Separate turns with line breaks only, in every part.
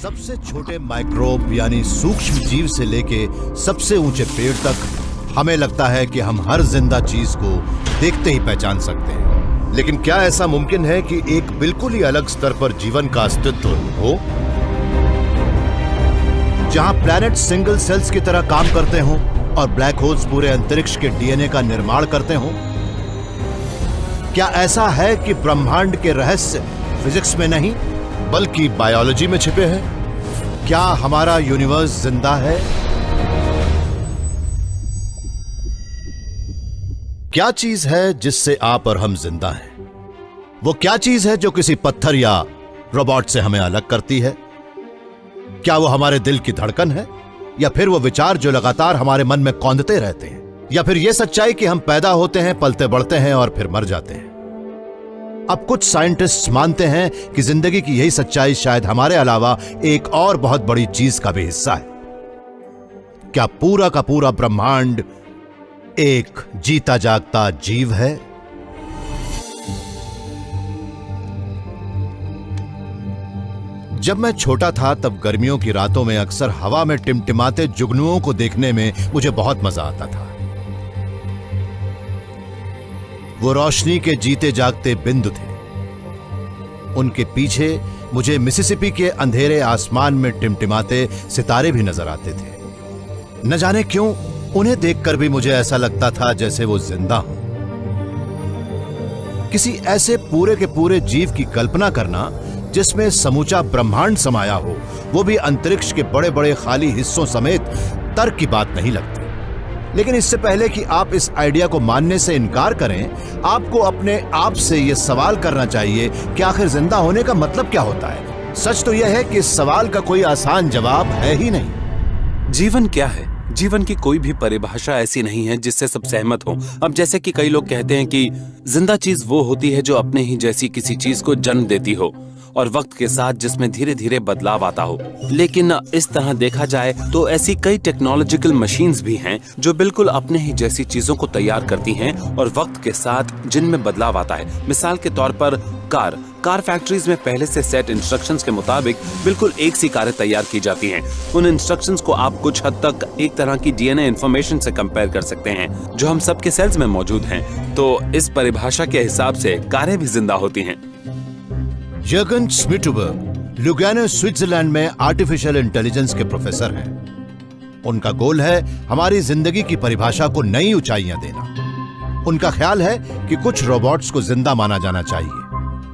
सबसे छोटे माइक्रोब यानी सूक्ष्म जीव से लेके सबसे ऊंचे पेड़ तक हमें लगता है कि हम हर जिंदा चीज को देखते ही पहचान सकते हैं। लेकिन क्या ऐसा मुमकिन है कि एक बिल्कुल ही अलग स्तर पर जीवन का अस्तित्व हो, जहां प्लैनेट सिंगल सेल्स की तरह काम करते हों और ब्लैक होल्स पूरे अंतरिक्ष के डीएनए का निर्माण करते हों? क्या ऐसा है कि ब्रह्मांड के रहस्य फिजिक्स में नहीं बल्कि बायोलॉजी में छिपे हैं? क्या हमारा यूनिवर्स जिंदा है? क्या चीज है जिससे आप और हम जिंदा हैं? वो क्या चीज है जो किसी पत्थर या रोबोट से हमें अलग करती है? क्या वो हमारे दिल की धड़कन है, या फिर वो विचार जो लगातार हमारे मन में कौंधते रहते हैं, या फिर ये सच्चाई कि हम पैदा होते हैं, पलते बढ़ते हैं और फिर मर जाते हैं? अब कुछ साइंटिस्ट्स मानते हैं कि जिंदगी की यही सच्चाई शायद हमारे अलावा एक और बहुत बड़ी चीज का भी हिस्सा है। क्या पूरा का पूरा ब्रह्मांड एक जीता जागता जीव है? जब मैं छोटा था तब गर्मियों की रातों में अक्सर हवा में टिमटिमाते जुगनुओं को देखने में मुझे बहुत मजा आता था। वो रोशनी के जीते जागते बिंदु थे। उनके पीछे मुझे मिसिसिपी के अंधेरे आसमान में टिमटिमाते सितारे भी नजर आते थे। न जाने क्यों उन्हें देखकर भी मुझे ऐसा लगता था जैसे वो जिंदा हों। किसी ऐसे पूरे के पूरे जीव की कल्पना करना जिसमें समूचा ब्रह्मांड समाया हो, वो भी अंतरिक्ष के बड़े बड़े खाली हिस्सों समेत, तर्क की बात नहीं लगती। लेकिन इससे पहले कि आप इस आइडिया को मानने से इनकार करें, आपको अपने आप से यह सवाल करना चाहिए कि आखिर जिंदा होने का मतलब क्या होता है। सच तो यह है कि इस सवाल का कोई आसान जवाब है ही नहीं।
जीवन क्या है? जीवन की कोई भी परिभाषा ऐसी नहीं है जिससे सब सहमत हो। अब जैसे कि कई लोग कहते हैं कि जिंदा चीज वो होती है जो अपने ही जैसी किसी चीज को जन्म देती हो और वक्त के साथ जिसमें धीरे धीरे बदलाव आता हो। लेकिन इस तरह देखा जाए तो ऐसी कई टेक्नोलॉजिकल मशीन्स भी हैं जो बिल्कुल अपने ही जैसी चीजों को तैयार करती हैं और वक्त के साथ जिनमें बदलाव आता है। मिसाल के तौर पर कार फैक्ट्रीज में पहले से सेट इंस्ट्रक्शंस के मुताबिक बिल्कुल एक सी कारें तैयार की जाती हैं। उन इंस्ट्रक्शंस को आप कुछ हद तक एक तरह की डीएनए इंफॉर्मेशन से कंपेयर कर सकते हैं जो हम सबके सेल्स में मौजूद हैं। तो इस परिभाषा के हिसाब से कारें भी जिंदा होती हैं।
जर्गन स्मिटुबर्ग लुगानो स्विट्जरलैंड में आर्टिफिशियल इंटेलिजेंस के प्रोफेसर हैं। उनका गोल है हमारी जिंदगी की परिभाषा को नई ऊंचाइयां देना। उनका ख्याल है कि कुछ रोबोट्स को जिंदा माना जाना चाहिए।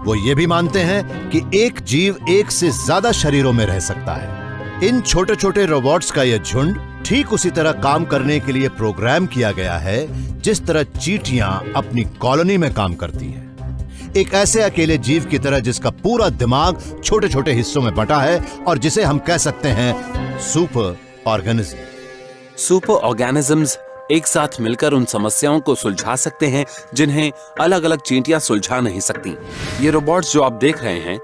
वो ये भी मानते हैं कि एक जीव एक से ज्यादा शरीरों में रह सकता है। इन छोटे छोटे रोबोट्स का यह झुंड ठीक उसी तरह काम करने के लिए प्रोग्राम किया गया है जिस तरह चींटियां अपनी कॉलोनी में काम करती हैं। एक ऐसे अकेले जीव की तरह जिसका पूरा दिमाग छोटे छोटे हिस्सों में बटा है और जिसे हम कह सकते हैं सुपर ऑर्गेनिज्म।
सुपर ऑर्गेनिजम्स एक साथ मिलकर उन समस्याओं को सुलझा सकते हैं जिन्हें अलग अलग चींटियां सुलझा नहीं सकती। ये रोबोट्स जो आप देख रहे हैं,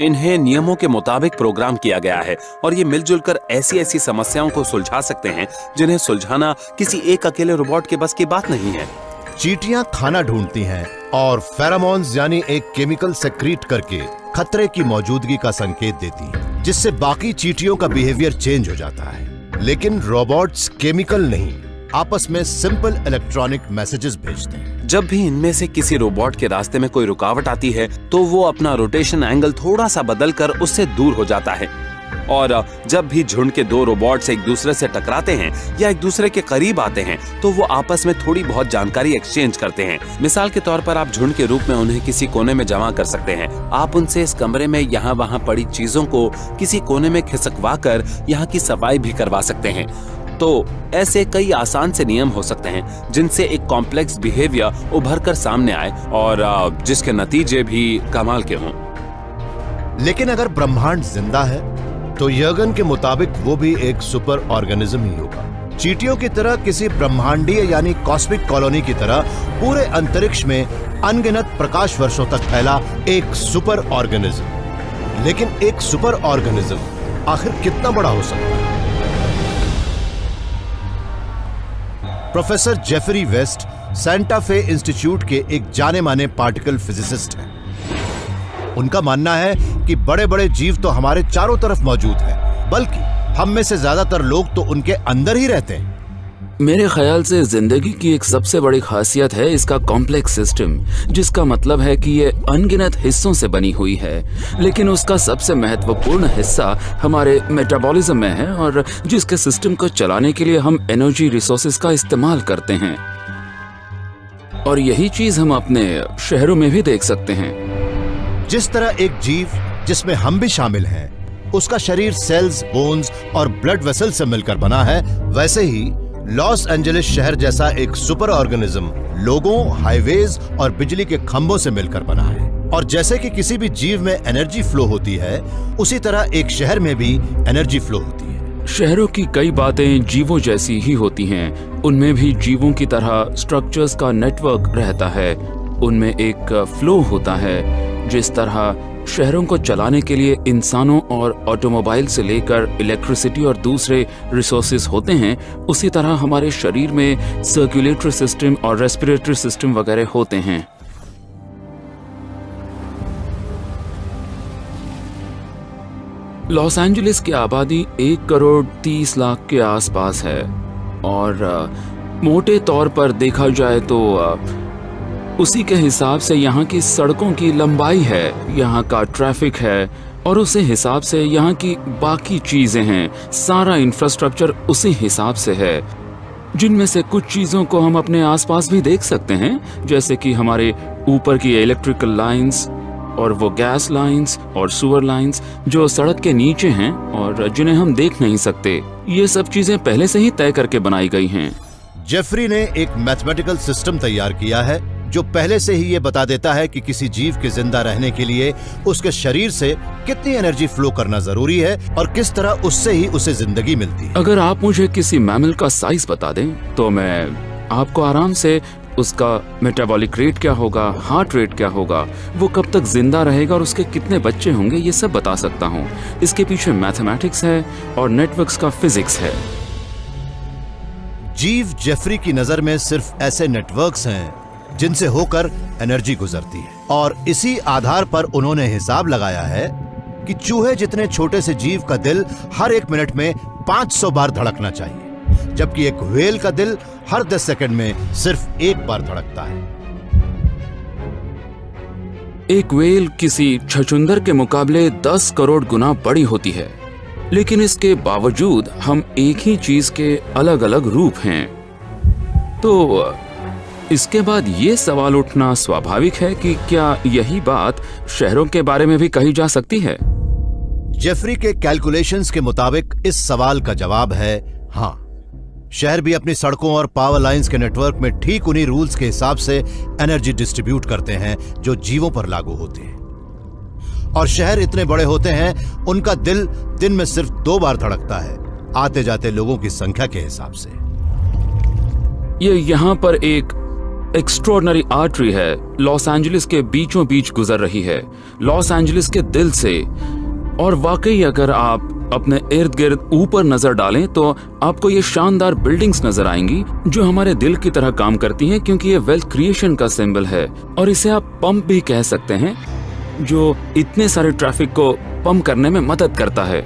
इन्हें नियमों के मुताबिक प्रोग्राम किया गया है और ये मिलजुल कर ऐसी ऐसी समस्याओं को सुलझा सकते हैं जिन्हें सुलझाना किसी एक अकेले रोबोट के बस की बात नहीं है।
चींटियां खाना ढूंढती हैं और फेरोमोन्स यानी एक केमिकल सेक्रीट करके खतरे की मौजूदगी का संकेत देती हैं, जिससे बाकी चींटियों का बिहेवियर चेंज हो जाता है। लेकिन रोबोट्स केमिकल नहीं, आपस में सिंपल इलेक्ट्रॉनिक मैसेजेस भेजते हैं।
जब भी इनमें से किसी रोबोट के रास्ते में कोई रुकावट आती है तो वो अपना रोटेशन एंगल थोड़ा सा बदलकर उससे दूर हो जाता है। और जब भी झुंड के दो रोबोट्स एक दूसरे से टकराते हैं या एक दूसरे के करीब आते हैं तो वो आपस में थोड़ी बहुत जानकारी एक्सचेंज करते हैं। मिसाल के तौर पर आप झुंड के रूप में उन्हें किसी कोने में जमा कर सकते हैं। आप उनसे इस कमरे में यहाँ वहाँ पड़ी चीजों को किसी कोने में खिसकवा कर यहाँ की सफाई भी करवा सकते हैं। तो ऐसे कई आसान से नियम हो सकते हैं जिनसे एक कॉम्प्लेक्स बिहेवियर उभर कर सामने आए और जिसके नतीजे भी कमाल के हों।
लेकिन अगर ब्रह्मांड जिंदा है तो यर्गन के मुताबिक वो भी एक सुपर ऑर्गेनिज्म ही होगा। चींटियों की तरह किसी ब्रह्मांडीय यानी कॉस्मिक कॉलोनी की तरह पूरे अंतरिक्ष में अनगिनत प्रकाश वर्षों तक फैला एक सुपर ऑर्गेनिज्म। लेकिन एक सुपर ऑर्गेनिज्म आखिर कितना बड़ा हो सकता है? प्रोफेसर जेफरी वेस्ट सेंटा फे इंस्टीट्यूट के एक जाने माने पार्टिकल फिजिसिस्ट हैं। उनका मानना है कि बड़े बड़े जीव तो हमारे चारों तरफ मौजूद हैं, बल्कि हम में से ज्यादातर लोग तो उनके अंदर ही रहते हैं।
मेरे ख्याल से जिंदगी की एक सबसे बड़ी खासियत है इसका कॉम्प्लेक्स सिस्टम, जिसका मतलब है कि ये अनगिनत हिस्सों से बनी हुई है, लेकिन उसका सबसे महत्वपूर्ण हिस्सा हमारे मेटाबॉलिज्म में है और जिसके सिस्टम को चलाने के लिए हम एनर्जी रिसोर्सेज का इस्तेमाल करते हैं। और यही चीज हम अपने शहरों में भी देख सकते हैं।
जिस तरह एक जीव, जिसमें हम भी शामिल हैं, उसका शरीर सेल्स, बोन्स और ब्लड वेसल से मिलकर बना है, वैसे ही लॉस एंजलिस शहर जैसा एक सुपर ऑर्गेनिज्म लोगों, हाईवेज और बिजली के खंभों से मिलकर बना है। और जैसे कि किसी भी जीव में एनर्जी फ्लो होती है, उसी तरह एक शहर में भी एनर्जी फ्लो होती है।
शहरों की कई बातें जीवों जैसी ही होती हैं। उनमें भी जीवों की तरह स्ट्रक्चर्स का नेटवर्क रहता है। उनमें एक फ्लो होता है। जिस तरह शहरों को चलाने के लिए इंसानों और ऑटोमोबाइल से लेकर इलेक्ट्रिसिटी और दूसरे रिसोर्सेज होते हैं, उसी तरह हमारे शरीर में सर्कुलेटरी सिस्टम और रेस्पिरेटरी सिस्टम वगैरह होते हैं। लॉस एंजलिस की आबादी 1,30,00,000 के आसपास है और मोटे तौर पर देखा जाए तो उसी के हिसाब से यहाँ की सड़कों की लंबाई है, यहाँ का ट्रैफिक है और उसी हिसाब से यहाँ की बाकी चीजें हैं। सारा इंफ्रास्ट्रक्चर उसी हिसाब से है, जिनमें से कुछ चीजों को हम अपने आसपास भी देख सकते हैं, जैसे कि हमारे ऊपर की इलेक्ट्रिकल लाइंस और वो गैस लाइंस और सुअर लाइंस जो सड़क के नीचे हैं और जिन्हें हम देख नहीं सकते। ये सब चीजें पहले से ही तय करके बनाई गई हैं।
जेफरी ने एक मैथमेटिकल सिस्टम तैयार किया है जो पहले से ही ये बता देता है कि किसी जीव के जिंदा रहने के लिए उसके शरीर से कितनी एनर्जी फ्लो करना जरूरी है और किस तरह उससे ही उसे जिंदगी मिलती है।
अगर आप मुझे किसी मैमल का साइज बता दें तो मैं आपको आराम से उसका मेटाबॉलिक रेट क्या होगा, हार्ट रेट क्या होगा, वो कब तक जिंदा रहेगा और उसके कितने बच्चे होंगे, ये सब बता सकता हूँ। इसके पीछे मैथमेटिक्स है और नेटवर्क्स का फिजिक्स है।
जीव जेफरी की नजर में सिर्फ ऐसे नेटवर्क्स हैं जिनसे होकर एनर्जी गुजरती है, और इसी आधार पर उन्होंने हिसाब लगाया है कि चूहे जितने छोटे से जीव का दिल हर 1 मिनट में 500 बार धड़कना चाहिए, जबकि एक व्हेल का दिल हर 10 सेकंड में सिर्फ 1 बार धड़कता है।
एक व्हेल किसी छछूंदर के मुकाबले 10 करोड़ गुना बड़ी होती है, लेकिन इसके बावजूद हम एक ही चीज के अलग अलग रूप हैं। तो इसके बाद ये सवाल उठना स्वाभाविक है कि क्या यही बात शहरों के बारे में भी कही जा सकती है?
जेफरी के कैलकुलेशंस के मुताबिक इस सवाल का जवाब है हाँ। शहर भी अपनी सड़कों और पावर लाइंस के नेटवर्क में ठीक उन्हीं रूल्स के हिसाब से एनर्जी डिस्ट्रीब्यूट करते हैं जो जीवों पर लागू होते हैं। और शहर इतने बड़े होते हैं, उनका दिल दिन में सिर्फ 2 बार धड़कता है, आते जाते लोगों की संख्या के हिसाब से।
ये यहाँ पर एक एक्स्ट्रॉर्डिनरी आर्टरी है, लॉस एंजलिस के बीचों बीच गुजर रही है, लॉस एंजलिस के दिल से। और वाकई अगर आप अपने इर्द गिर्द ऊपर नजर डालें तो आपको ये शानदार बिल्डिंग्स नजर आएंगी जो हमारे दिल की तरह काम करती हैं, क्योंकि ये वेल्थ क्रिएशन का सिंबल है। और इसे आप पंप भी कह सकते हैं, जो इतने सारे ट्रैफिक को पंप करने में मदद करता है।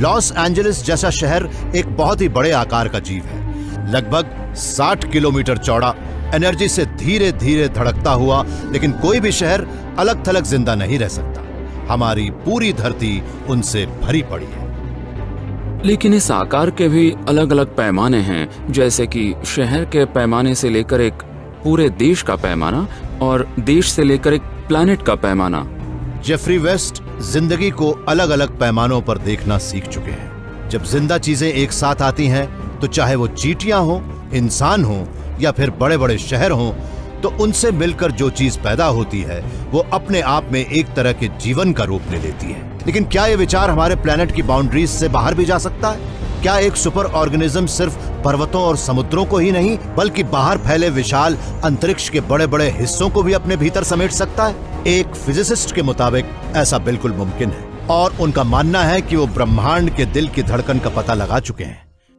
लॉस एंजलिस जैसा शहर एक बहुत ही बड़े आकार का जीव है, लगभग 60 किलोमीटर चौड़ा, एनर्जी से धीरे धीरे धड़कता हुआ। लेकिन कोई भी शहर अलग थलग जिंदा नहीं रह सकता। हमारी पूरी धरती उनसे भरी पड़ी है।
लेकिन इस आकार के भी अलग अलग पैमाने हैं, जैसे कि शहर के पैमाने से लेकर एक पूरे देश का पैमाना और देश से लेकर एक प्लैनेट का पैमाना।
जेफरी वेस्ट जिंदगी को अलग अलग पैमानों पर देखना सीख चुके हैं। जब जिंदा चीजें एक साथ आती हैं, तो चाहे वो चींटियां हो, इंसान हो या फिर बड़े बड़े शहर हों, तो उनसे मिलकर जो चीज पैदा होती है वो अपने आप में एक तरह के जीवन का रूप ले लेती है। लेकिन क्या ये विचार हमारे प्लेनेट की बाउंड्रीज से बाहर भी जा सकता है? क्या एक सुपर ऑर्गेनिज्म सिर्फ पर्वतों और समुद्रों को ही नहीं, बल्कि बाहर फैले विशाल अंतरिक्ष के बड़े बड़े हिस्सों को भी अपने भीतर समेट सकता है? एक फिजिसिस्ट के मुताबिक ऐसा बिल्कुल मुमकिन है, और उनका मानना है कि वो ब्रह्मांड के दिल की धड़कन का पता लगा चुके हैं।